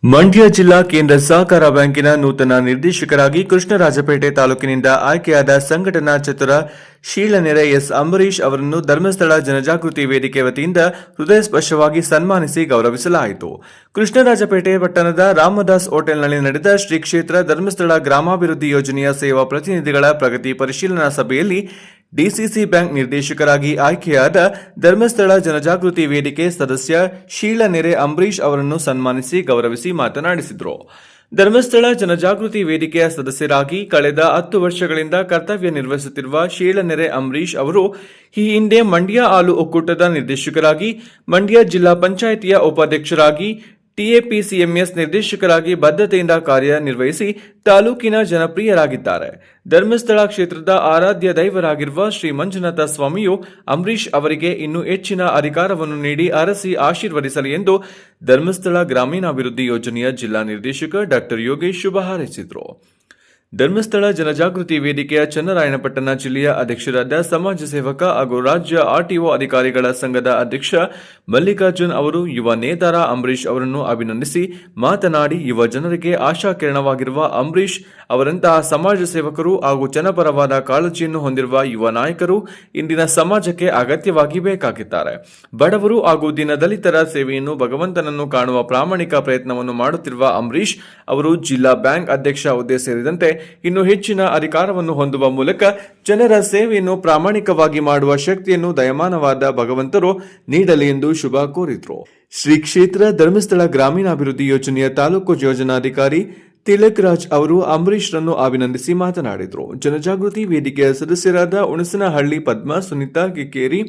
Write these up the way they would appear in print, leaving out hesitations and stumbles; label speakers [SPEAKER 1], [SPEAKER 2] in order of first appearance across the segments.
[SPEAKER 1] ಮಂಡ್ಯ ಜಿಲ್ಲಾ ಕೇಂದ್ರ ಸಹಕಾರ ಬ್ಯಾಂಕಿನ ನೂತನ ನಿರ್ದೇಶಕರಾಗಿ ಕೃಷ್ಣರಾಜಪೇಟೆ ತಾಲೂಕಿನಿಂದ ಆಯ್ಕೆಯಾದ ಸಂಘಟನಾ ಚತುರ ಶೀಲನೆರೆ ಎಸ್ ಅಂಬರೀಶ್ ಅವರನ್ನು ಧರ್ಮಸ್ಥಳ ಜನಜಾಗೃತಿ ವೇದಿಕೆ ವತಿಯಿಂದ ಹೃದಯಸ್ಪರ್ಶವಾಗಿ ಸನ್ಮಾನಿಸಿ ಗೌರವಿಸಲಾಯಿತು. ಕೃಷ್ಣರಾಜಪೇಟೆ ಪಟ್ಟಣದ ರಾಮದಾಸ್ ಹೋಟೆಲ್ನಲ್ಲಿ ನಡೆದ ಶ್ರೀ ಕ್ಷೇತ್ರ ಧರ್ಮಸ್ಥಳ ಗ್ರಾಮಾಭಿವೃದ್ಧಿ ಯೋಜನೆಯ ಸೇವಾ ಪ್ರತಿನಿಧಿಗಳ ಪ್ರಗತಿ ಪರಿಶೀಲನಾ ಸಭೆಯಲ್ಲಿ ಡಿಸಿಸಿ ಬ್ಯಾಂಕ್ ನಿರ್ದೇಶಕರಾಗಿ ಆಯ್ಕೆಯಾದ ಧರ್ಮಸ್ಥಳ ಜನಜಾಗೃತಿ ವೇದಿಕೆ ಸದಸ್ಯ ಶೀಲನೆರೆ ಅಂಬರೀಶ್ ಅವರನ್ನು ಸನ್ಮಾನಿಸಿ ಗೌರವಿಸಿ ಮಾತನಾಡಿಸಿದರು. ಧರ್ಮಸ್ಥಳ ಜನಜಾಗೃತಿ ವೇದಿಕೆಯ ಸದಸ್ಯರಾಗಿ ಕಳೆದ 10 ವರ್ಷಗಳಿಂದ ಕರ್ತವ್ಯ ನಿರ್ವಹಿಸುತ್ತಿರುವ ಶೀಲನೆರೆ ಅಂಬರೀಶ್ ಅವರು ಈ ಹಿಂದೆ ಮಂಡ್ಯ ಹಾಲು ಒಕ್ಕೂಟದ ನಿರ್ದೇಶಕರಾಗಿ, ಮಂಡ್ಯ ಜಿಲ್ಲಾ ಪಂಚಾಯಿತಿಯ ಉಪಾಧ್ಯಕ್ಷರಾಗಿ, ಟಿಎಪಿಸಿಎಂಎಸ್ ನಿರ್ದೇಶಕರಾಗಿ ಬದ್ಧತೆಯಿಂದ ಕಾರ್ಯನಿರ್ವಹಿಸಿ ತಾಲೂಕಿನ ಜನಪ್ರಿಯರಾಗಿದ್ದಾರೆ. ಧರ್ಮಸ್ಥಳ ಕ್ಷೇತ್ರದ ಆರಾಧ್ಯ ದೈವರಾಗಿರುವ ಶ್ರೀ ಮಂಜುನಾಥ ಸ್ವಾಮಿಯು ಅಂಬರೀಶ್ ಅವರಿಗೆ ಇನ್ನೂ ಹೆಚ್ಚಿನ ಅಧಿಕಾರವನ್ನು ನೀಡಿ ಅರಸಿ ಆಶೀರ್ವದಿಸಲಿ ಎಂದು ಧರ್ಮಸ್ಥಳ ಗ್ರಾಮೀಣಾಭಿವೃದ್ಧಿ ಯೋಜನೆಯ ಜಿಲ್ಲಾ ನಿರ್ದೇಶಕ ಡಾ ಯೋಗೇಶ್ ಶುಭ ಹಾರೈಸಿದರು. ಧರ್ಮಸ್ಥಳ ಜನಜಾಗೃತಿ ವೇದಿಕೆಯ ಚನ್ನರಾಯಣಪಟ್ಟಣ ಜಿಲ್ಲೆಯ ಅಧ್ಯಕ್ಷರಾದ ಸಮಾಜ ಸೇವಕ ಹಾಗೂ ರಾಜ್ಯ ಆರ್ಟಿಒ ಅಧಿಕಾರಿಗಳ ಸಂಘದ ಅಧ್ಯಕ್ಷ ಮಲ್ಲಿಕಾರ್ಜುನ್ ಅವರು ಯುವ ನೇತಾರ ಅಂಬರೀಶ್ ಅವರನ್ನು ಅಭಿನಂದಿಸಿ ಮಾತನಾಡಿ, ಯುವ ಜನರಿಗೆ ಆಶಾಕಿರಣವಾಗಿರುವ ಅಂಬರೀಶ್ ಅವರಂತಹ ಸಮಾಜ ಸೇವಕರು ಹಾಗೂ ಜನಪರವಾದ ಕಾಳಜಿಯನ್ನು ಹೊಂದಿರುವ ಯುವ ನಾಯಕರು ಇಂದಿನ ಸಮಾಜಕ್ಕೆ ಅಗತ್ಯವಾಗಿ ಬೇಕಾಗಿದ್ದಾರೆ. ಬಡವರು ಹಾಗೂ ದೀನದಲಿತರ ಸೇವೆಯನ್ನು ಭಗವಂತನನ್ನು ಕಾಣುವ ಪ್ರಾಮಾಣಿಕ ಪ್ರಯತ್ನವನ್ನು ಮಾಡುತ್ತಿರುವ ಅಂಬರೀಶ್ ಅವರು ಜಿಲ್ಲಾ ಬ್ಯಾಂಕ್ ಅಧ್ಯಕ್ಷ ಹುದ್ದೆ ಸೇರಿದಂತೆ ಇನ್ನು ಹೆಚ್ಚಿನ ಅಧಿಕಾರವನ್ನು ಹೊಂದುವ ಮೂಲಕ ಜನರ ಸೇವೆಯನ್ನು ಪ್ರಾಮಾಣಿಕವಾಗಿ ಮಾಡುವ ಶಕ್ತಿಯನ್ನು ದಯಮಾನವಾದ ಭಗವಂತರು ನೀಡಲಿ ಎಂದು ಶುಭ ಕೋರಿದರು. ಶ್ರೀ ಕ್ಷೇತ್ರ ಧರ್ಮಸ್ಥಳ ಗ್ರಾಮೀಣಾಭಿವೃದ್ಧಿ ಯೋಜನೆಯ ತಾಲೂಕು ಯೋಜನಾಧಿಕಾರಿ ತಿಲಕ್ ರಾಜ್ ಅವರು ಅಂಬರೀಶ್ ರನ್ನು ಅಭಿನಂದಿಸಿ ಮಾತನಾಡಿದರು. ಜನಜಾಗೃತಿ ವೇದಿಕೆಯ ಸದಸ್ಯರಾದ ಹುಣಸನಹಳ್ಳಿ ಪದ್ಮ, ಸುನೀತಾ ಕಿಕ್ಕೇರಿ,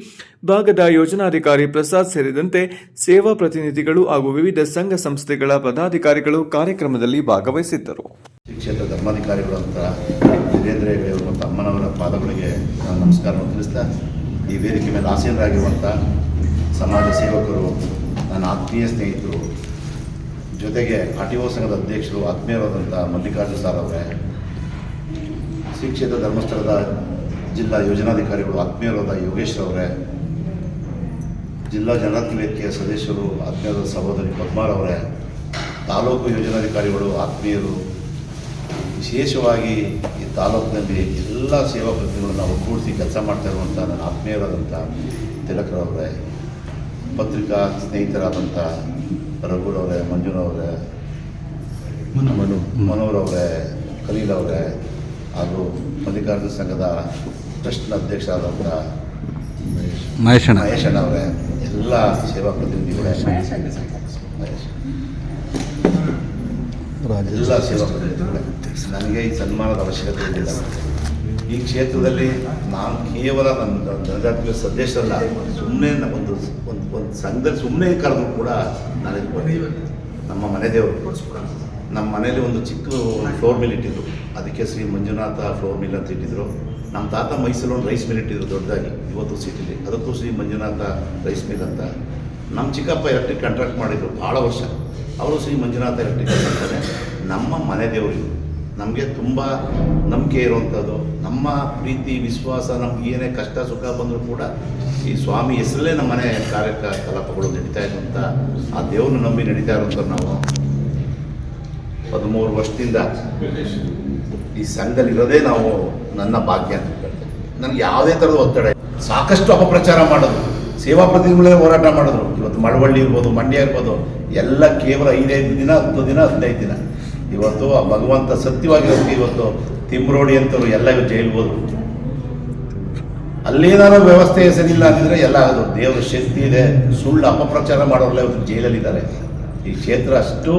[SPEAKER 1] ಭಾಗದ ಯೋಜನಾಧಿಕಾರಿ ಪ್ರಸಾದ್ ಸೇರಿದಂತೆ ಸೇವಾ ಪ್ರತಿನಿಧಿಗಳು ಹಾಗೂ ವಿವಿಧ ಸಂಘ ಸಂಸ್ಥೆಗಳ ಪದಾಧಿಕಾರಿಗಳು ಕಾರ್ಯಕ್ರಮದಲ್ಲಿ ಭಾಗವಹಿಸಿದ್ದರು.
[SPEAKER 2] ಕ್ಷೇತ್ರ ಧರ್ಮಾಧಿಕಾರಿಗಳು ಅಂತ ವೀರೇಂದ್ರ ಹೆಗಡೆ ಅವರು ಮತ್ತು ಅಮ್ಮನವರ ಪಾದಗಳಿಗೆ ನಾನು ನಮಸ್ಕಾರವನ್ನು ತಿಳಿಸ್ತಾ, ಈ ವೇದಿಕೆ ಮೇಲೆ ಆಸೀನರಾಗಿರುವಂಥ ಸಮಾಜ ಸೇವಕರು, ನನ್ನ ಆತ್ಮೀಯ ಸ್ನೇಹಿತರು, ಜೊತೆಗೆ ಆರ್ಟಿಒ ಸಂಘದ ಅಧ್ಯಕ್ಷರು ಆತ್ಮೀಯರಾದಂಥ ಮಲ್ಲಿಕಾರ್ಜುನ್ ಸರ್ ಅವರೇ, ಶ್ರೀ ಕ್ಷೇತ್ರ ಧರ್ಮಸ್ಥಳದ ಜಿಲ್ಲಾ ಯೋಜನಾಧಿಕಾರಿಗಳು ಆತ್ಮೀಯರಾದ ಯೋಗೇಶ್ ಅವರೇ, ಜಿಲ್ಲಾ ಜನಜಾಗೃತಿ ವೇದಿಕೆಯ ಸದಸ್ಯರು ಆತ್ಮೀಯರಾದ ಸಹೋದರಿ ಪದ್ಮಾರವರೇ, ತಾಲೂಕು ಯೋಜನಾಧಿಕಾರಿಗಳು ಆತ್ಮೀಯರು, ವಿಶೇಷವಾಗಿ ಈ ತಾಲೂಕಿನಲ್ಲಿ ಎಲ್ಲ ಸೇವಾ ಪ್ರತಿನಿಧಿಗಳನ್ನು ಒಗ್ಗೂಡಿಸಿ ಕೆಲಸ ಮಾಡ್ತಾ ಇರುವಂಥ ನನ್ನ ಆತ್ಮೀಯರಾದಂಥ ತಿಲಕರವರೇ, ಪತ್ರಿಕಾ ಸ್ನೇಹಿತರಾದಂಥ ರಘುರವರೇ, ಮಂಜುನವರೇ, ಮನೋರವರೇ, ಖಲೀಲವರೇ ಹಾಗೂ ಮಲ್ಲಿಕಾರ್ಜುನ ಸಂಘದ ಟ್ರಸ್ಟ್ನ ಅಧ್ಯಕ್ಷರಾದಂಥ ಮಹೇಶಣ್ಣವರೇ, ಎಲ್ಲ ಸೇವಾ ಪ್ರತಿನಿಧಿಗಳೇ, ಎಲ್ಲ ಸೇವಾ ಪ್ರತಿನಿಧಿಗಳೇ, ನನಗೆ ಈ ಸನ್ಮಾನದ ಅವಶ್ಯಕತೆ ಇರಲಿಲ್ಲ. ಈ ಕ್ಷೇತ್ರದಲ್ಲಿ ನಾನು ಕೇವಲ ನನ್ನ ಜನಜಾಗೃತಿ ಸದಸ್ಯರಲ್ಲ, ಸುಮ್ಮನೆ ಒಂದು ಸಂಘದಲ್ಲಿ ಸುಮ್ಮನೆ ಕರೆದ್ರು ಕೂಡ ನಾನು ನಮ್ಮ ಮನೆ ದೇವರು, ನಮ್ಮ ಮನೇಲಿ ಒಂದು ಚಿಕ್ಕ ಫ್ಲೋರ್ ಮಿಲ್ ಇಟ್ಟಿದ್ರು, ಅದಕ್ಕೆ ಶ್ರೀ ಮಂಜುನಾಥ ಫ್ಲೋರ್ ಮಿಲ್ ಅಂತ ಇಟ್ಟಿದ್ರು. ನಮ್ಮ ತಾತ ಮೈಸೂರು ಒಂದು ರೈಸ್ ಮಿಲ್ ಇಟ್ಟಿದ್ರು ದೊಡ್ಡದಾಗಿ, ಇವತ್ತು ಸಿಟಿಲಿ, ಅದಕ್ಕೂ ಶ್ರೀ ಮಂಜುನಾಥ ರೈಸ್ ಮಿಲ್ ಅಂತ. ನಮ್ಮ ಚಿಕ್ಕಪ್ಪ ಎಲೆಕ್ಟ್ರಿಕ್ ಕಾಂಟ್ರಾಕ್ಟ್ ಮಾಡಿದರು ಭಾಳ ವರ್ಷ, ಅವರು ಶ್ರೀ ಮಂಜುನಾಥ ಎಲೆಕ್ಟ್ರಿಕ್ ಅಂತಾರೆ. ನಮ್ಮ ಮನೆ ದೇವರು ನಮಗೆ ತುಂಬ ನಂಬಿಕೆ ಇರುವಂಥದ್ದು, ನಮ್ಮ ಪ್ರೀತಿ ವಿಶ್ವಾಸ, ನಮ್ಗೆ ಏನೇ ಕಷ್ಟ ಸುಖ ಬಂದರೂ ಕೂಡ ಈ ಸ್ವಾಮಿ ಹೆಸರಲ್ಲೇ ನಮ್ಮ ಮನೆ ಕಾರ್ಯಕಲಾಪಗಳು ನಡೀತಾ ಇರುವಂಥ ಆ ದೇವ್ರನ್ನ ನಂಬಿ ನಡೀತಾ ಇರುವಂಥ ನಾವು 13 ವರ್ಷದಿಂದ ಈ ಸಂಘದಲ್ಲಿರೋದೇ ನಾವು ನನ್ನ ಭಾಗ್ಯ ಅಂತ ಹೇಳ್ತೇವೆ. ನನಗೆ ಯಾವುದೇ ಥರದ ಒತ್ತಡ, ಸಾಕಷ್ಟು ಅಪಪ್ರಚಾರ ಮಾಡೋದು, ಸೇವಾ ಪ್ರತಿನಿಧಿಗಳೇ ಹೋರಾಟ ಮಾಡಿದ್ರು. ಇವತ್ತು ಮಳವಳ್ಳಿ ಇರ್ಬೋದು, ಮಂಡ್ಯ ಇರ್ಬೋದು, ಎಲ್ಲ ಕೇವಲ 5 ದಿನ 10 ದಿನ 15 ದಿನ. ಇವತ್ತು ಆ ಭಗವಂತ ಸತ್ಯವಾಗಿರೋದಕ್ಕೆ ಇವತ್ತು ತಿಮ್ರೋಡಿ ಅಂತವ್ರು ಎಲ್ಲ ಜೈಲಿಗೆ ಹೋದ್ರು. ಅಲ್ಲೇನಾದ್ರು ವ್ಯವಸ್ಥೆ ಸರಿಯಿಲ್ಲ ಅಂತಿದ್ರೆ ಎಲ್ಲ ಆಗೋದು. ದೇವರ ಶಕ್ತಿ ಇದೆ, ಸುಳ್ಳು ಅಪಪ್ರಚಾರ ಮಾಡೋರೆಲ್ಲ ಇವತ್ತು ಜೈಲಲ್ಲಿದ್ದಾರೆ. ಈ ಕ್ಷೇತ್ರ ಅಷ್ಟು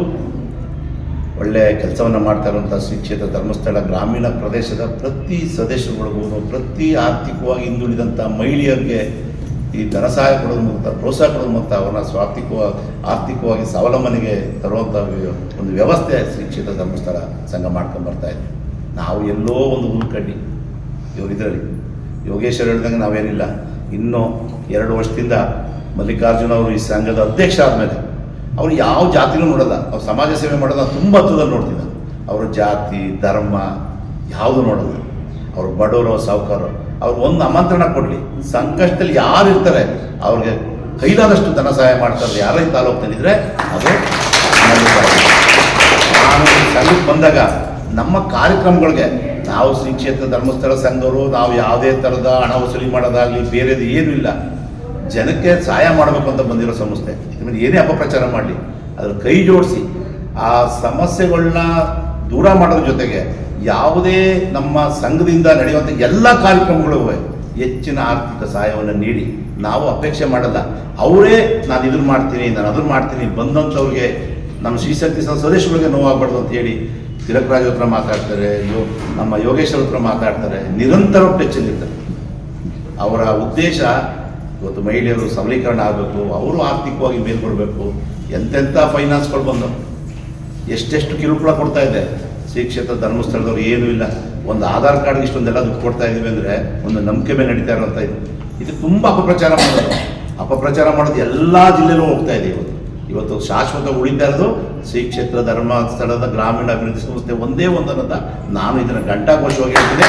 [SPEAKER 2] ಒಳ್ಳೆಯ ಕೆಲಸವನ್ನು ಮಾಡ್ತಾ ಇರುವಂಥ ಶ್ರೀ ಕ್ಷೇತ್ರ ಧರ್ಮಸ್ಥಳ ಗ್ರಾಮೀಣ ಪ್ರದೇಶದ ಪ್ರತಿ ಸದಸ್ಯರುಗಳಿಗೂ, ಪ್ರತಿ ಆರ್ಥಿಕವಾಗಿ ಹಿಂದುಳಿದಂಥ ಮಹಿಳೆಯರಿಗೆ ಈ ಧನ ಸಹಾಯ ಕೊಡೋದು ಮೂಲಕ, ಪ್ರೋತ್ಸಾಹ ಕೊಡೋದು ಮೂಲಕ ಅವರನ್ನ ಆರ್ಥಿಕವಾಗಿ ಸ್ವಾವಲಂಬನೆಗೆ ತರುವಂಥ ಒಂದು ವ್ಯವಸ್ಥೆ ಶ್ರೀ ಕ್ಷೇತ್ರ ಧರ್ಮಸ್ಥಳ ಸಂಘ ಮಾಡ್ಕೊಂಡು ಬರ್ತಾ ಇದ್ವಿ. ನಾವು ಎಲ್ಲೋ ಒಂದು ಹುಲ್ಕಡ್ಡಿ ಇವರು ಇದರಲ್ಲಿ ಯೋಗೇಶ್ವರ್ ಹೇಳಿದಂಗೆ ನಾವೇನಿಲ್ಲ. ಇನ್ನೂ 2 ವರ್ಷದಿಂದ ಮಲ್ಲಿಕಾರ್ಜುನ ಅವರು ಈ ಸಂಘದ ಅಧ್ಯಕ್ಷ ಆದಮೇಲೆ ಅವರು ಯಾವ ಜಾತಿನೂ ನೋಡೋಲ್ಲ, ಅವ್ರು ಸಮಾಜ ಸೇವೆ ಮಾಡೋದು ತುಂಬ ಹತ್ತದಲ್ಲಿ ನೋಡ್ತಿದ್ದ. ಅವ್ರ ಜಾತಿ ಧರ್ಮ ಯಾವುದು ನೋಡೋದು, ಅವರು ಬಡವರು ಸಾಹುಕಾರರು, ಅವ್ರು ಒಂದು ಆಮಂತ್ರಣ ಕೊಡಲಿ, ಸಂಕಷ್ಟದಲ್ಲಿ ಯಾರು ಇರ್ತಾರೆ ಅವ್ರಿಗೆ ಕೈಲಾದಷ್ಟು ಧನ ಸಹಾಯ ಮಾಡ್ತಾರೆ. ಯಾರೇ ತಾಲೂಕಿನಲ್ಲಿದ್ದರೆ ಅದು ಸಂಘಕ್ಕೆ ಬಂದಾಗ ನಮ್ಮ ಕಾರ್ಯಕ್ರಮಗಳಿಗೆ ನಾವು ಶ್ರೀ ಕ್ಷೇತ್ರ ಧರ್ಮಸ್ಥಳ ಸಂಘದವರು ನಾವು ಯಾವುದೇ ಥರದ ಹಣ ವಸೂಲಿ ಮಾಡೋದಾಗಲಿ ಬೇರೆದು ಏನೂ ಇಲ್ಲ. ಜನಕ್ಕೆ ಸಹಾಯ ಮಾಡಬೇಕು ಅಂತ ಬಂದಿರೋ ಸಂಸ್ಥೆ. ಇದನ್ನು ಏನೇ ಅಪಪ್ರಚಾರ ಮಾಡಲಿ ಅದ್ರ ಕೈ ಜೋಡಿಸಿ ಆ ಸಮಸ್ಯೆಗಳನ್ನ ದೂರ ಮಾಡೋದ್ರ ಜೊತೆಗೆ ಯಾವುದೇ ನಮ್ಮ ಸಂಘದಿಂದ ನಡೆಯುವಂಥ ಎಲ್ಲ ಕಾರ್ಯಕ್ರಮಗಳಿಗೂ ಹೆಚ್ಚಿನ ಆರ್ಥಿಕ ಸಹಾಯವನ್ನು ನೀಡಿ ನಾವು ಅಪೇಕ್ಷೆ ಮಾಡಲ್ಲ. ಅವರೇ ನಾನು ಇದನ್ನು ಮಾಡ್ತೀನಿ, ನಾನು ಅದನ್ನು ಮಾಡ್ತೀನಿ, ಬಂದಂಥವ್ರಿಗೆ ನಮ್ಮ ಶ್ರೀಶಕ್ತಿ ಸದಸ್ಯಗಳಿಗೆ ನೋವಾಗಬಾರ್ದು ಅಂತ ಹೇಳಿ ತಿಲಕರಾಜ್ ಹತ್ರ ಮಾತಾಡ್ತಾರೆ, ನಮ್ಮ ಯೋಗೇಶ್ವರ ಹತ್ರ ಮಾತಾಡ್ತಾರೆ, ನಿರಂತರ ಟಚ್ಚಲ್ಲಿರ್ತಾರೆ. ಅವರ ಉದ್ದೇಶ ಇವತ್ತು ಮಹಿಳೆಯರು ಸಬಲೀಕರಣ ಆಗಬೇಕು, ಅವರು ಆರ್ಥಿಕವಾಗಿ ಮೇಲ್ಕೊಡ್ಬೇಕು. ಎಂತೆಂಥ ಫೈನಾನ್ಸ್ಗಳು ಬಂದು ಎಷ್ಟೆಷ್ಟು ಕಿರುಕುಳ ಕೊಡ್ತಾ ಇದೆ ಶ್ರೀ ಕ್ಷೇತ್ರ ಧರ್ಮಸ್ಥಳದವ್ರು. ಏನೂ ಇಲ್ಲ, ಒಂದು ಆಧಾರ್ ಕಾರ್ಡ್ಗೆ ಇಷ್ಟೊಂದೆಲ್ಲ ದುಡ್ಡು ಕೊಡ್ತಾ ಇದ್ದೀವಿ ಅಂದರೆ ಒಂದು ನಂಬಿಕೆ ಮೇಲೆ ನಡೀತಾ ಇರೋಂಥ ಇದು ತುಂಬ ಅಪಪ್ರಚಾರ ಮಾಡೋದು ಎಲ್ಲ ಜಿಲ್ಲೆನೂ ಹೋಗ್ತಾ ಇದೆ. ಇವತ್ತು ಶಾಶ್ವತ ಉಳಿತಾ ಇರೋದು ಶ್ರೀ ಕ್ಷೇತ್ರ ಧರ್ಮಸ್ಥಳದ ಗ್ರಾಮೀಣ ಅಭಿವೃದ್ಧಿ ಸಂಸ್ಥೆ ಒಂದೇ ಒಂದನ್ನದ ನಾನು ಇದನ್ನು ಘಂಟಾಘೋಷವಾಗಿ ಹೇಳ್ತೀನಿ.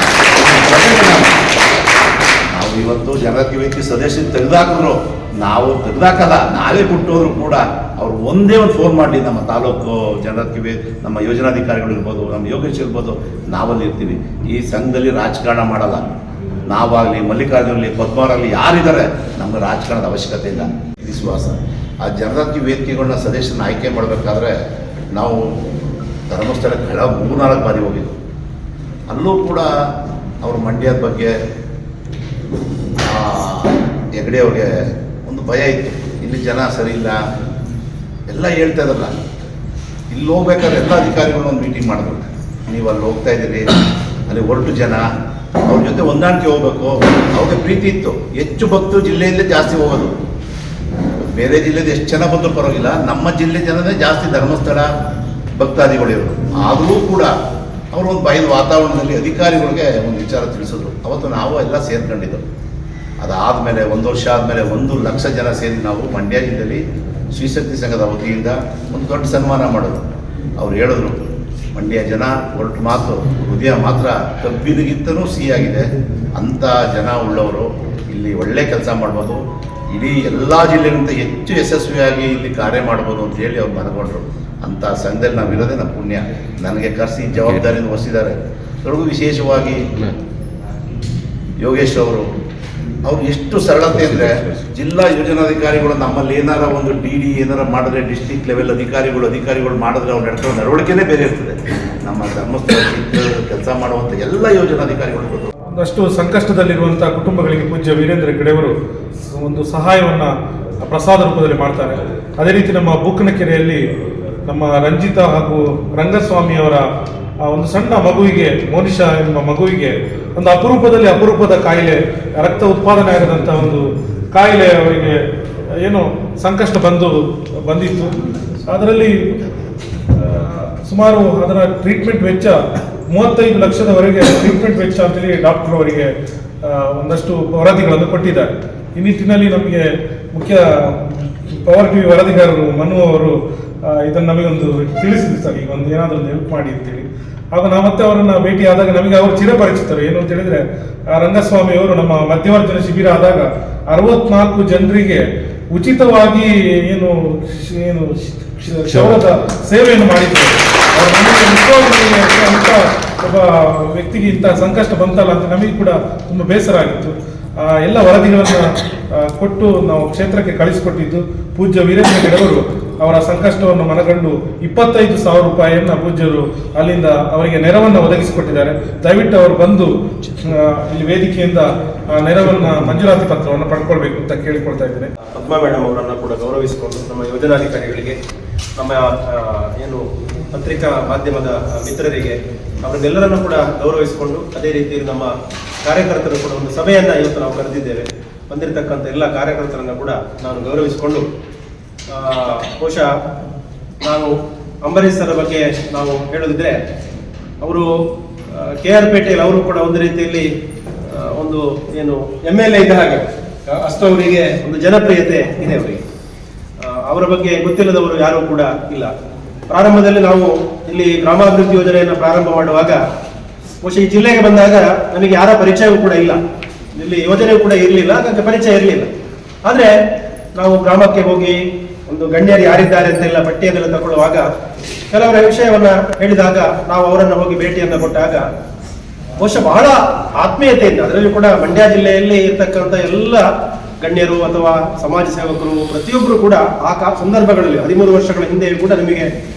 [SPEAKER 2] ನಾವು ಇವತ್ತು ಜನಕ್ಕೆ ವೇದಿಕೆ ಸದಸ್ಯರು ತೆಗೆದಾಕಿದ್ರು, ನಾವು ತೆಗೆದಾಕಲ್ಲ, ನಾವೇ ಕೊಟ್ಟೋದ್ರು ಕೂಡ ಅವ್ರು ಒಂದೇ ಒಂದು ಫೋನ್ ಮಾಡಿ ನಮ್ಮ ತಾಲೂಕು ಜನಕ್ಕೆ ನಮ್ಮ ಯೋಜನಾಧಿಕಾರಿಗಳು ಇರ್ಬೋದು, ನಮ್ಮ ಯೋಗೇಶ್ ಇರ್ಬೋದು, ನಾವಲ್ಲಿ ಇರ್ತೀವಿ. ಈ ಸಂಘದಲ್ಲಿ ರಾಜಕಾರಣ ಮಾಡಲ್ಲ. ನಾವಾಗಲಿ ಮಲ್ಲಿಕಾರ್ಜುನಲ್ಲಿ ಪದ್ಮಾವರಾಗಲಿ ಯಾರಿದ್ದಾರೆ, ನಮ್ಗೆ ರಾಜಕಾರಣದ ಅವಶ್ಯಕತೆ ಇಲ್ಲ. ವಿಶ್ವಾಸ ಆ ಜನರಕ್ಕೆ ವೇದಿಕೆಗಳನ್ನ ಸದಸ್ಯರನ್ನ ಆಯ್ಕೆ ಮಾಡಬೇಕಾದ್ರೆ ನಾವು ಧರ್ಮಸ್ಥಳಕ್ಕೆ 3-4 ಬಾರಿ ಹೋಗಿದ್ದು. ಅಲ್ಲೂ ಕೂಡ ಅವ್ರ ಮಂಡ್ಯದ ಬಗ್ಗೆ ಹೆಗಡೆ ಅವ್ರಿಗೆ ಒಂದು ಭಯ ಇತ್ತು. ಇಲ್ಲಿ ಜನ ಸರಿ ಇಲ್ಲ ಎಲ್ಲ ಹೇಳ್ತಾ ಇದ್ರಲ್ಲ. ಇಲ್ಲಿ ಹೋಗ್ಬೇಕಾದ್ರೆ ಎಲ್ಲ ಅಧಿಕಾರಿಗಳು ಒಂದು ಮೀಟಿಂಗ್ ಮಾಡಿದ್ರು. ನೀವು ಅಲ್ಲಿ ಹೋಗ್ತಾ ಇದ್ದೀರಿ, ಅಲ್ಲಿ ಹೊರಟು ಜನ ಅವ್ರ ಜೊತೆ ಹೊಂದಾಣಿಕೆ ಹೋಗ್ಬೇಕು. ಅವ್ರಿಗೆ ಪ್ರೀತಿ ಇತ್ತು. ಹೆಚ್ಚು ಭಕ್ತರು ಜಿಲ್ಲೆಯಲ್ಲೇ ಜಾಸ್ತಿ ಹೋಗೋದು. ಬೇರೆ ಜಿಲ್ಲೆದು ಎಷ್ಟು ಜನ ಬಂದರೂ ಪರವಾಗಿಲ್ಲ, ನಮ್ಮ ಜಿಲ್ಲೆ ಜನನೇ ಜಾಸ್ತಿ ಧರ್ಮಸ್ಥಳ ಭಕ್ತಾದಿಗಳಿರೋದು. ಆದರೂ ಕೂಡ ಅವರು ಒಂದು ಭಯದ ವಾತಾವರಣದಲ್ಲಿ ಅಧಿಕಾರಿಗಳಿಗೆ ಒಂದು ವಿಚಾರ ತಿಳಿಸಿದ್ರು. ಅವತ್ತು ನಾವು ಎಲ್ಲ ಸೇರ್ಕೊಂಡಿದ್ದೆವು. ಅದಾದಮೇಲೆ 1 ವರ್ಷ ಆದಮೇಲೆ 1 ಲಕ್ಷ ಜನ ಸೇರಿ ನಾವು ಮಂಡ್ಯ ಜಿಲ್ಲೆಯಲ್ಲಿ ಶ್ರೀಶಕ್ತಿ ಸಂಘದ ವತಿಯಿಂದ ಒಂದು ದೊಡ್ಡ ಸನ್ಮಾನ ಮಾಡೋದು. ಅವ್ರು ಹೇಳಿದ್ರು, ಮಂಡ್ಯ ಜನ ಹೊರಟು ಮಾತು ಹೃದಯ ಮಾತ್ರ ಕಬ್ಬಿನಿಗಿಂತನೂ ಸಿಹಿಯಾಗಿದೆ. ಅಂಥ ಜನ ಉಳ್ಳವರು ಇಲ್ಲಿ ಒಳ್ಳೆ ಕೆಲಸ ಮಾಡ್ಬೋದು, ಇಡೀ ಎಲ್ಲ ಜಿಲ್ಲೆಗಿಂತ ಹೆಚ್ಚು ಯಶಸ್ವಿಯಾಗಿ ಇಲ್ಲಿ ಕಾರ್ಯ ಮಾಡ್ಬೋದು ಅಂತ ಹೇಳಿ ಅವ್ರು ಮನಗೊಂಡ್ರು. ಅಂಥ ಸಂಘದಲ್ಲಿ ನಾವು ಇರೋದೇ ನಮ್ಮ ಪುಣ್ಯ. ನನಗೆ ಕರೆಸಿ ಜವಾಬ್ದಾರಿಯನ್ನು ಹೊರಿಸಿದ್ದಾರೆ. ಅವ್ರಿಗೂ ವಿಶೇಷವಾಗಿ ಯೋಗೇಶ್ ಅವರು ಎಷ್ಟು ಸರಳತೆ ಅಂದರೆ, ಜಿಲ್ಲಾ ಯೋಜನಾಧಿಕಾರಿಗಳು ನಮ್ಮಲ್ಲಿ ಏನಾರ ಒಂದು DD ಏನಾರ ಮಾಡಿದ್ರೆ, ಡಿಸ್ಟ್ರಿಕ್ಟ್ ಲೆವೆಲ್ ಅಧಿಕಾರಿಗಳು ಮಾಡಿದ್ರೆ ಅವ್ರು ನಡ್ಕೊಳ್ಳೋ ನಡವಳಿಕೆನೇ ಬೇರೆ ಇರ್ತದೆ. ನಮ್ಮ ಧರ್ಮಸ್ಥಳ ಕೆಲಸ ಮಾಡುವಂಥ ಎಲ್ಲ ಯೋಜನಾಧಿಕಾರಿಗಳು
[SPEAKER 3] ಒಂದಷ್ಟು ಸಂಕಷ್ಟದಲ್ಲಿರುವಂಥ ಕುಟುಂಬಗಳಿಗೆ ಪೂಜ್ಯ ವೀರೇಂದ್ರ ಹೆಗ್ಗಡೆಯವರು ಒಂದು ಸಹಾಯವನ್ನು ಪ್ರಸಾದ ರೂಪದಲ್ಲಿ ಮಾಡ್ತಾರೆ. ಅದೇ ರೀತಿ ನಮ್ಮ ಬೂಕನಕೆರೆಯಲ್ಲಿ ನಮ್ಮ ರಂಜಿತಾ ಹಾಗೂ ರಂಗಸ್ವಾಮಿಯವರ ಒಂದು ಸಣ್ಣ ಮಗುವಿಗೆ, ಮೋನಿಶಾ ಎಂಬ ಮಗುವಿಗೆ ಒಂದು ಅಪರೂಪದ ಕಾಯಿಲೆ, ರಕ್ತ ಉತ್ಪಾದನೆ ಆಗದಂಥ ಒಂದು ಕಾಯಿಲೆ ಅವರಿಗೆ ಏನು ಸಂಕಷ್ಟ ಬಂದಿತ್ತು. ಅದರಲ್ಲಿ ಸುಮಾರು ಅದರ ಟ್ರೀಟ್ಮೆಂಟ್ ವೆಚ್ಚ 35 ಲಕ್ಷದವರೆಗೆ ಟ್ರೀಟ್ಮೆಂಟ್ ವೆಚ್ಚ ಅಂತೇಳಿ ಡಾಕ್ಟರ್ ಅವರಿಗೆ ಒಂದಷ್ಟು ವರದಿಗಳನ್ನು ಕೊಟ್ಟಿದ್ದಾರೆ. ಈ ನಿಟ್ಟಿನಲ್ಲಿ ನಮಗೆ ಮುಖ್ಯ ಪವರ್ ಟಿವಿ ವರದಿಗಾರರು ಮನು ಅವರು ಇದನ್ನು ನಮಗೊಂದು ತಿಳಿಸಿದ್ರು, ಸರ್ ಈಗ ಒಂದು ಏನಾದರೂ ಒಂದು ಹೆಲ್ಪ್ ಮಾಡಿ ಅಂತೇಳಿ. ಆಗ ನಾವು ಮತ್ತೆ ಅವರನ್ನು ಭೇಟಿ ಆದಾಗ ನಮಗೆ ಅವರು ಚಿರಪರಿಚಿತರು. ಏನು ಅಂತ ಹೇಳಿದ್ರೆ, ರಂಗಸ್ವಾಮಿ ಅವರು ನಮ್ಮ ಮಧ್ಯವರ್ಜನ ಶಿಬಿರ ಆದಾಗ 64 ಜನರಿಗೆ ಉಚಿತವಾಗಿ ಏನು ಕ್ಷೌರದ ಸೇವೆಯನ್ನು ಮಾಡಿದ್ದಾರೆ. ಅವರು ನಮಗೆ ನಿಜವಾಗಿ ಅಂತ ಒಬ್ಬ ವ್ಯಕ್ತಿಗೆ ಇಂಥ ಸಂಕಷ್ಟ ಬಂತಲ್ಲ ಅಂತ ನಮಗೆ ಕೂಡ ತುಂಬ ಬೇಸರ ಆಗಿತ್ತು. ಎಲ್ಲ ವರದಿಗಳನ್ನು ಕೊಟ್ಟು ನಾವು ಕ್ಷೇತ್ರಕ್ಕೆ ಕಳಿಸಿಕೊಟ್ಟಿದ್ದು ಪೂಜ್ಯ ವೀರೇಂದ್ರ ಹೆಗ್ಗಡೆಯವರು ಅವರ ಸಂಕಷ್ಟವನ್ನು ಮನಗಂಡು 25,000 ರೂಪಾಯಿಯನ್ನು ಪೂಜ್ಯರು ಅಲ್ಲಿಂದ ಅವರಿಗೆ ನೆರವನ್ನು ಒದಗಿಸಿಕೊಟ್ಟಿದ್ದಾರೆ. ದಯವಿಟ್ಟು ಅವರು ಬಂದು ಇಲ್ಲಿ ವೇದಿಕೆಯಿಂದ ನೆರವನ್ನು ಮಂಜೂರಾತಿ ಪತ್ರವನ್ನು ಪಡ್ಕೊಳ್ಬೇಕು ಅಂತ ಕೇಳಿಕೊಳ್ತಾ ಇದ್ದೇನೆ.
[SPEAKER 4] ಪದ್ಮಾ ಮೇಡಮ್ ಅವರನ್ನು ಕೂಡ ಗೌರವಿಸಿಕೊಂಡು ನಮ್ಮ ಯೋಜನಾಧಿಕಾರಿಗಳಿಗೆ, ನಮ್ಮ ಏನು ಪತ್ರಿಕಾ ಮಾಧ್ಯಮದ ಮಿತ್ರರಿಗೆ, ಅವರನ್ನೆಲ್ಲರನ್ನು ಕೂಡ ಗೌರವಿಸಿಕೊಂಡು, ಅದೇ ರೀತಿ ನಮ್ಮ ಕಾರ್ಯಕರ್ತರು ಕೂಡ ಒಂದು ಸಭೆಯನ್ನು ಇವತ್ತು ನಾವು ಕರೆದಿದ್ದೇವೆ. ಬಂದಿರತಕ್ಕಂಥ ಎಲ್ಲ ಕಾರ್ಯಕರ್ತರನ್ನು ಕೂಡ ನಾನು ಗೌರವಿಸಿಕೊಂಡು, ಬಹುಶಃ ನಾನು ಅಂಬರೀಶ್ ಸರ್ ಬಗ್ಗೆ ನಾವು ಹೇಳೋದಿದ್ರೆ, ಅವರು KR ಪೇಟೆಯಲ್ಲಿ ಅವರು ಕೂಡ ಒಂದು ರೀತಿಯಲ್ಲಿ ಒಂದು ಏನು MLA ಇದ್ದ ಹಾಗೆ ಅಷ್ಟು ಅವರಿಗೆ ಒಂದು ಜನಪ್ರಿಯತೆ ಇದೆ. ಅವರಿಗೆ ಅವರ ಬಗ್ಗೆ ಗೊತ್ತಿಲ್ಲದವರು ಯಾರೂ ಕೂಡ ಇಲ್ಲ. ಪ್ರಾರಂಭದಲ್ಲಿ ನಾವು ಇಲ್ಲಿ ಗ್ರಾಮಾಭಿವೃದ್ಧಿ ಯೋಜನೆಯನ್ನು ಪ್ರಾರಂಭ ಮಾಡುವಾಗ ಬಹುಶಃ ಈ ಜಿಲ್ಲೆಗೆ ಬಂದಾಗ ನನಗೆ ಯಾರ ಪರಿಚಯವೂ ಕೂಡ ಇಲ್ಲ, ಇಲ್ಲಿ ಯೋಜನೆಯೂ ಕೂಡ ಇರಲಿಲ್ಲ, ನನಗೆ ಪರಿಚಯ ಇರಲಿಲ್ಲ. ಆದರೆ ನಾವು ಗ್ರಾಮಕ್ಕೆ ಹೋಗಿ ಒಂದು ಗಣ್ಯರು ಯಾರಿದ್ದಾರೆ ಅಂತೆಲ್ಲ ಪಟ್ಟಿಯನ್ನೆಲ್ಲ ತಗೊಳ್ಳುವಾಗ ಕೆಲವರ ವಿಷಯವನ್ನ ಹೇಳಿದಾಗ ನಾವು ಅವರನ್ನು ಹೋಗಿ ಭೇಟಿಯನ್ನು ಕೊಟ್ಟಾಗ ಬಹುಶಃ ಬಹಳ ಆತ್ಮೀಯತೆಯಿಂದ, ಅದರಲ್ಲಿ ಕೂಡ ಮಂಡ್ಯ ಜಿಲ್ಲೆಯಲ್ಲಿ ಇರ್ತಕ್ಕಂಥ ಎಲ್ಲ ಗಣ್ಯರು ಅಥವಾ ಸಮಾಜ ಸೇವಕರು ಪ್ರತಿಯೊಬ್ಬರು ಕೂಡ ಆ ಸಂದರ್ಭಗಳಲ್ಲಿ 13 ವರ್ಷಗಳ ಹಿಂದೆಯೂ ಕೂಡ ನಮಗೆ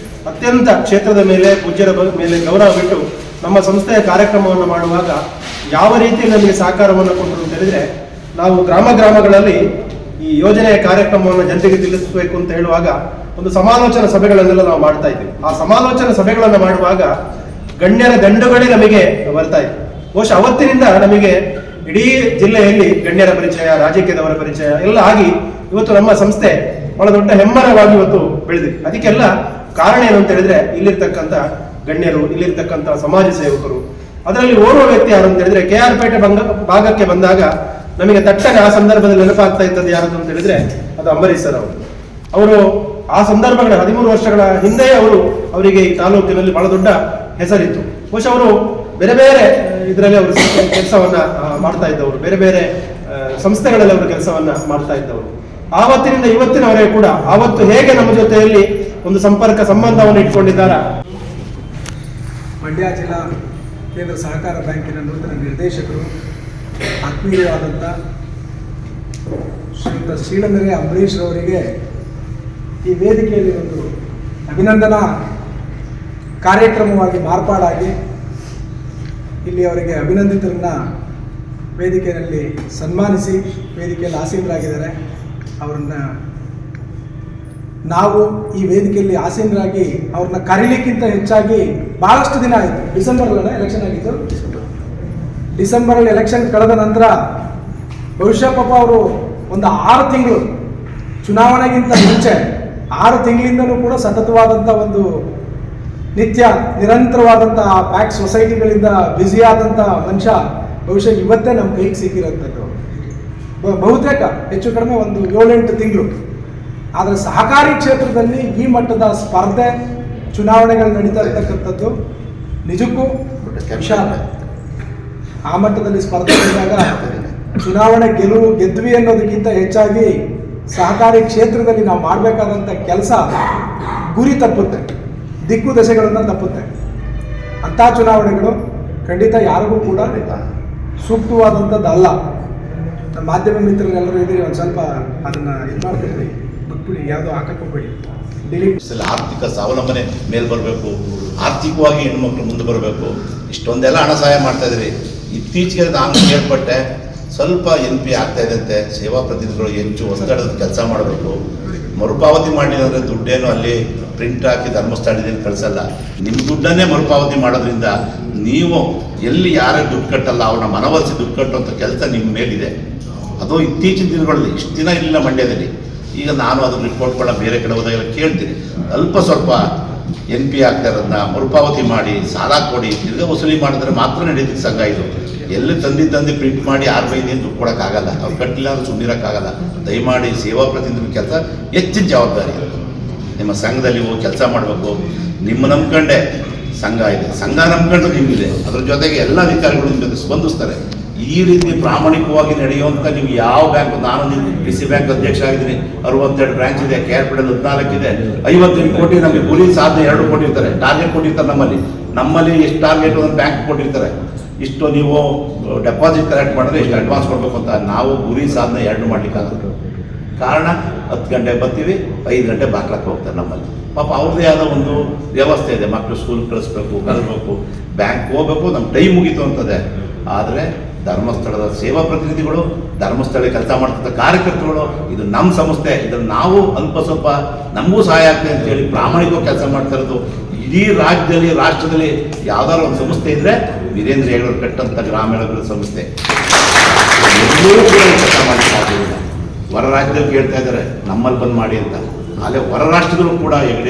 [SPEAKER 4] ಅತ್ಯಂತ ಕ್ಷೇತ್ರದ ಮೇಲೆ ಪೂಜ್ಯರ ಮೇಲೆ ಗೌರವ ಬಿಟ್ಟು ನಮ್ಮ ಸಂಸ್ಥೆಯ ಕಾರ್ಯಕ್ರಮವನ್ನು ಮಾಡುವಾಗ ಯಾವ ರೀತಿ ನಮಗೆ ಸಹಕಾರವನ್ನು ಕೊಟ್ಟರು ಅಂತ ಹೇಳಿದ್ರೆ, ನಾವು ಗ್ರಾಮಗಳಲ್ಲಿ ಈ ಯೋಜನೆಯ ಕಾರ್ಯಕ್ರಮವನ್ನು ಜನತೆಗೆ ತಿಳಿಸಬೇಕು ಅಂತ ಹೇಳುವಾಗ ಒಂದು ಸಮಾಲೋಚನಾ ಸಭೆಗಳನ್ನೆಲ್ಲ ನಾವು ಮಾಡ್ತಾ ಇದ್ದೀವಿ. ಆ ಸಮಾಲೋಚನಾ ಸಭೆಗಳನ್ನು ಮಾಡುವಾಗ ಗಣ್ಯರ ದಂಡುಗಳೇ ನಮಗೆ ಬರ್ತಾ ಇತ್ತು. ಬಹುಶಃ ಅವತ್ತಿನಿಂದ ನಮಗೆ ಇಡೀ ಜಿಲ್ಲೆಯಲ್ಲಿ ಗಣ್ಯರ ಪರಿಚಯ, ರಾಜಕೀಯದವರ ಪರಿಚಯ ಎಲ್ಲ ಆಗಿ ಇವತ್ತು ನಮ್ಮ ಸಂಸ್ಥೆ ಬಹಳ ದೊಡ್ಡ ಹೆಮ್ಮರವಾಗಿ ಇವತ್ತು ಬೆಳೆದಿದೆ. ಅದಕ್ಕೆಲ್ಲ ಕಾರಣ ಏನು ಅಂತ ಹೇಳಿದ್ರೆ, ಇಲ್ಲಿರ್ತಕ್ಕಂಥ ಗಣ್ಯರು, ಇಲ್ಲಿರ್ತಕ್ಕಂಥ ಸಮಾಜ ಸೇವಕರು. ಅದರಲ್ಲಿ ಓರ್ವ ವ್ಯಕ್ತಿ ಯಾರು ಅಂತ ಹೇಳಿದ್ರೆ, KR ಪೇಟೆ ಭಾಗಕ್ಕೆ ಬಂದಾಗ ನಮಗೆ ತಟ್ಟನೆ ಆ ಸಂದರ್ಭದಲ್ಲಿ ನೆನಪಾಗ್ತಾ ಇದ್ದದ್ದು ಯಾರದು ಅಂತ ಹೇಳಿದ್ರೆ ಅದು ಅಂಬರೀಶ್ ಸರ್ ಅವರು ಆ ಸಂದರ್ಭಗಳ 13 ವರ್ಷಗಳ ಹಿಂದೆ ಅವರಿಗೆ ಈ ತಾಲೂಕಿನಲ್ಲಿ ಬಹಳ ದೊಡ್ಡ ಹೆಸರಿತ್ತು. ಬಹುಶಃ ಅವರು ಬೇರೆ ಬೇರೆ ಇದರಲ್ಲಿ ಅವರು ಕೆಲಸವನ್ನ ಮಾಡ್ತಾ ಇದ್ದವರು, ಬೇರೆ ಬೇರೆ ಸಂಸ್ಥೆಗಳಲ್ಲಿ ಅವರು ಕೆಲಸವನ್ನ ಮಾಡ್ತಾ ಇದ್ದವರು. ಆವತ್ತಿನಿಂದ ಇವತ್ತಿನವರೆಗೆ ಕೂಡ ಆವತ್ತು ಹೇಗೆ ನಮ್ಮ ಜೊತೆಯಲ್ಲಿ ಒಂದು ಸಂಪರ್ಕ ಸಂಬಂಧವನ್ನು ಇಟ್ಕೊಂಡಿದ್ದಾರ.
[SPEAKER 5] ಮಂಡ್ಯ ಜಿಲ್ಲಾ ಕೇಂದ್ರ ಸಹಕಾರ ಬ್ಯಾಂಕಿನ ನೂತನ ನಿರ್ದೇಶಕರು ಆತ್ಮೀಯವಾದಂಥ ಶ್ರೀಯುತ ಶೀಲನೆರೆ ಅಂಬರೀಶ್ ಅವರಿಗೆ ಈ ವೇದಿಕೆಯಲ್ಲಿ ಒಂದು ಅಭಿನಂದನಾ ಕಾರ್ಯಕ್ರಮವಾಗಿ ಮಾರ್ಪಾಡಾಗಿ ಇಲ್ಲಿ ಅವರಿಗೆ ಅಭಿನಂದಿತರನ್ನ ವೇದಿಕೆಯಲ್ಲಿ ಸನ್ಮಾನಿಸಿ ವೇದಿಕೆಯಲ್ಲಿ ಆಸೀನರಾಗಿದ್ದಾರೆ. ಅವರನ್ನ ನಾವು ಈ ವೇದಿಕೆಯಲ್ಲಿ ಆಸೀನರಾಗಿ ಅವ್ರನ್ನ ಕರೀಲಿಕ್ಕಿಂತ ಹೆಚ್ಚಾಗಿ ಬಹಳಷ್ಟು ದಿನ ಆಯಿತು. ಡಿಸೆಂಬರ್ನಲ್ಲಿ ಎಲೆಕ್ಷನ್ ಆಗಿತ್ತು. ಡಿಸೆಂಬರಲ್ಲಿ ಎಲೆಕ್ಷನ್ ಕಳೆದ ನಂತರ ಬಹುಶಃ ಪಾಪ ಅವರು ಒಂದು 6 ತಿಂಗಳು ಚುನಾವಣೆಗಿಂತ ಮುಂಚೆ 6 ತಿಂಗಳಿಂದಲೂ ಕೂಡ ಸತತವಾದಂಥ ಒಂದು ನಿತ್ಯ ನಿರಂತರವಾದಂಥ ಪ್ಯಾಕ್ ಸೊಸೈಟಿಗಳಿಂದ ಬ್ಯುಸಿಯಾದಂಥ ಮನುಷ್ಯ ಬಹುಶಃ ಇವತ್ತೇ ನಮ್ಮ ಕೈಗೆ ಸಿಕ್ಕಿರೋಂಥದ್ದು. ಬಹುತೇಕ ಹೆಚ್ಚು ಕಡಿಮೆ ಒಂದು 7-8 ತಿಂಗಳು. ಆದರೆ ಸಹಕಾರಿ ಕ್ಷೇತ್ರದಲ್ಲಿ ಈ ಮಟ್ಟದ ಸ್ಪರ್ಧೆ ಚುನಾವಣೆಗಳು ನಡೀತಾ ಇರ್ತಕ್ಕಂಥದ್ದು ನಿಜಕ್ಕೂ ವಿಶಾಲ. ಆ ಮಟ್ಟದಲ್ಲಿ ಸ್ಪರ್ಧೆ ನಡೆದಾಗ ಚುನಾವಣೆ ಗೆದ್ವಿ ಅನ್ನೋದಕ್ಕಿಂತ ಹೆಚ್ಚಾಗಿ ಸಹಕಾರಿ ಕ್ಷೇತ್ರದಲ್ಲಿ ನಾವು ಮಾಡಬೇಕಾದಂಥ ಕೆಲಸ ಗುರಿ ತಪ್ಪುತ್ತೆ, ದಿಕ್ಕು ದಶೆಗಳನ್ನು ತಪ್ಪುತ್ತೆ. ಅಂಥ ಚುನಾವಣೆಗಳು ಖಂಡಿತ ಯಾರಿಗೂ ಕೂಡ ಸೂಕ್ತವಾದಂಥದ್ದಲ್ಲ. ನಮ್ಮ ಮಾಧ್ಯಮ ಮಿತ್ರರೆಲ್ಲರೂ ಇದ್ದೀರಿ, ಒಂದು ಸ್ವಲ್ಪ ಅದನ್ನು ಇದು ಮಾಡ್ಕೊಳ್ರಿ, ಬಿಟ್ಬಿಡಿ, ಯಾವುದೋ ಹಾಕೋಬೇಡಿ, ಡಿಲೀಟ್.
[SPEAKER 2] ಆರ್ಥಿಕ ಸ್ವಾವಲಂಬನೆ ಮೇಲೆ ಬರಬೇಕು, ಆರ್ಥಿಕವಾಗಿ ಹೆಣ್ಮಕ್ಳು ಮುಂದೆ ಬರಬೇಕು. ಇಷ್ಟೊಂದೆಲ್ಲ ಹಣ ಸಹಾಯ ಮಾಡ್ತಾ ಇದ್ರಿ. ಇತ್ತೀಚೆಗೆ ನಾನು ಕೇಳ್ಪಟ್ಟೆ, ಸ್ವಲ್ಪ NP ಆಗ್ತಾ ಇದಂತೆ, ಸೇವಾ ಪ್ರತಿನಿಧಿಗಳು ಹೆಚ್ಚು ಒತ್ತಡದ ಕೆಲಸ ಮಾಡಬೇಕು, ಮರುಪಾವತಿ ಮಾಡಲಿಲ್ಲ ಅಂದರೆ ದುಡ್ಡೇನು ಅಲ್ಲಿ ಪ್ರಿಂಟ್ ಹಾಕಿ ಧರ್ಮಸ್ಥಳದಲ್ಲಿ ಕಳಿಸಲ್ಲ, ನಿಮ್ಮ ದುಡ್ಡನ್ನೇ ಮರುಪಾವತಿ ಮಾಡೋದ್ರಿಂದ ನೀವು ಎಲ್ಲಿ ಯಾರೇ ದುಡ್ಡು ಕಟ್ಟಲ್ಲ ಅವ್ರನ್ನ ಮನವೊಲಿಸಿ ದುಡ್ಡು ಕಟ್ಟುವಂಥ ಕೆಲಸ ನಿಮ್ಮ ಮೇಲಿದೆ. ಅದು ಇತ್ತೀಚಿನ ದಿನಗಳಲ್ಲಿ, ಇಷ್ಟು ದಿನ ಇರಲಿಲ್ಲ ಮಂಡ್ಯದಲ್ಲಿ. ಈಗ ನಾನು ಅದನ್ನು ರಿಪೋರ್ಟ್ಗಳನ್ನ ಬೇರೆ ಕಡೆ ಹೋದಾಗೆಲ್ಲ ಕೇಳ್ತೀನಿ, ಅಲ್ಪ ಸ್ವಲ್ಪ NP ಆಗ್ತಾ ಇರೋದನ್ನ ಮರುಪಾವತಿ ಮಾಡಿ, ಸಾಲ ಕೊಡಿ, ತಿರ್ಗಾ ವಸೂಲಿ ಮಾಡಿದ್ರೆ ಮಾತ್ರ ನಡೀತಿದ್ದ ಸಂಘ ಇದು. ಎಲ್ಲಿ ತಂದು ಪ್ರಿಂಟ್ ಮಾಡಿ 6 ದುಡ್ಡು ಕೊಡೋಕ್ಕಾಗಲ್ಲ, ಅವ್ರು ಕಟ್ಟಿಲ್ಲ ಅಂದ್ರೆ ಸುಮ್ಮನಿರೋಕ್ಕಾಗಲ್ಲ. ದಯಮಾಡಿ ಸೇವಾ ಪ್ರತಿನಿಧಿ ಕೆಲಸ ಹೆಚ್ಚಿನ ಜವಾಬ್ದಾರಿ. ನಿಮ್ಮ ಸಂಘದಲ್ಲಿ ಹೋಗಿ ಕೆಲಸ ಮಾಡಬೇಕು. ನಿಮ್ಮ ನಂಬ್ಕೊಂಡೆ ಸಂಘ ಇದೆ, ಸಂಘ ನಂಬ್ಕೊಂಡು ನಿಮಗಿದೆ. ಅದ್ರ ಜೊತೆಗೆ ಎಲ್ಲ ಅಧಿಕಾರಿಗಳು ನಿಮ್ಮ ಜೊತೆ ಸ್ಪಂದಿಸ್ತಾರೆ. ಈ ರೀತಿ ಪ್ರಾಮಾಣಿಕವಾಗಿ ನಡೆಯುವಂಥ ನೀವು ಯಾವ ಬ್ಯಾಂಕ್, ನಾನು DC ಬ್ಯಾಂಕ್ ಅಧ್ಯಕ್ಷ ಆಗಿದ್ದೀನಿ, 62 ಬ್ರಾಂಚ್ ಇದೆ, KR ಪೇಟೆಯಲ್ಲಿ 14 ಇದೆ, 55 ಕೋಟಿ ನಮಗೆ ಗುರಿ ಸಾಧನೆ 2 ಕೊಟ್ಟಿರ್ತಾರೆ, ಟಾರ್ಗೆಟ್ ಕೊಟ್ಟಿರ್ತಾರೆ. ನಮ್ಮಲ್ಲಿ ಎಷ್ಟು ಟಾರ್ಗೆಟ್ ಒಂದು ಬ್ಯಾಂಕ್ ಕೊಟ್ಟಿರ್ತಾರೆ, ಇಷ್ಟು ನೀವು ಡೆಪಾಸಿಟ್ ಕಲೆಕ್ಟ್ ಮಾಡಿದ್ರೆ ಎಷ್ಟು ಅಡ್ವಾನ್ಸ್ ಕೊಡಬೇಕು ಅಂತ. ನಾವು ಗುರಿ ಸಾಧನೆ 2 ಮಾಡಲಿಕ್ಕಾಗುತ್ತೆ. ಕಾರಣ 10 ಗಂಟೆಗೆ ಬರ್ತೀವಿ, 5 ಗಂಟೆ ಬಾಕ್ಲಕ್ಕೆ ಹೋಗ್ತಾರೆ ನಮ್ಮಲ್ಲಿ. ಪಾಪ ಅವ್ರದ್ದೇ ಆದ ಒಂದು ವ್ಯವಸ್ಥೆ ಇದೆ, ಮಕ್ಕಳು ಸ್ಕೂಲ್ ಕಳಿಸ್ಬೇಕು, ಬ್ಯಾಂಕ್ ಹೋಗ್ಬೇಕು, ನಮ್ಮ ಟೈಮ್ ಮುಗೀತು ಅಂತದೆ. ಆದರೆ ಧರ್ಮಸ್ಥಳದ ಸೇವಾ ಪ್ರತಿನಿಧಿಗಳು, ಧರ್ಮಸ್ಥಳ ಕೆಲಸ ಮಾಡ್ತಕ್ಕಂಥ ಕಾರ್ಯಕರ್ತರುಗಳು, ಇದು ನಮ್ಮ ಸಂಸ್ಥೆ, ಇದನ್ನು ನಾವು ಅಲ್ಪ ಸ್ವಲ್ಪ ನಮಗೂ ಸಹಾಯ ಆಗ್ತದೆ ಅಂತೇಳಿ ಪ್ರಾಮಾಣಿಕವಾಗಿ ಕೆಲಸ ಮಾಡ್ತಾ ಇರೋದು. ಇಡೀ ರಾಜ್ಯದಲ್ಲಿ, ರಾಷ್ಟ್ರದಲ್ಲಿ ಯಾವ್ದಾದ್ರು ಒಂದು ಸಂಸ್ಥೆ ಇದ್ರೆ ವೀರೇಂದ್ರ ಹೆಗ್ಗಡೆ ಕಟ್ಟಂಥ ಗ್ರಾಮೀಣ ಸಂಸ್ಥೆ. ಎಲ್ಲರೂ ಕೂಡ ಕೆಲಸ ಮಾಡಲಿಕ್ಕಾಗಲಿಲ್ಲ. ಹೊರ ರಾಜ್ಯದಲ್ಲಿ ಕೇಳ್ತಾ ಇದ್ದಾರೆ ನಮ್ಮಲ್ಲಿ ಬಂದು ಮಾಡಿ ಅಂತ. ಅಲ್ಲೇ ಹೊರ ರಾಷ್ಟ್ರದಲ್ಲೂ ಕೂಡ ಹೆಗ್ಗಡೆ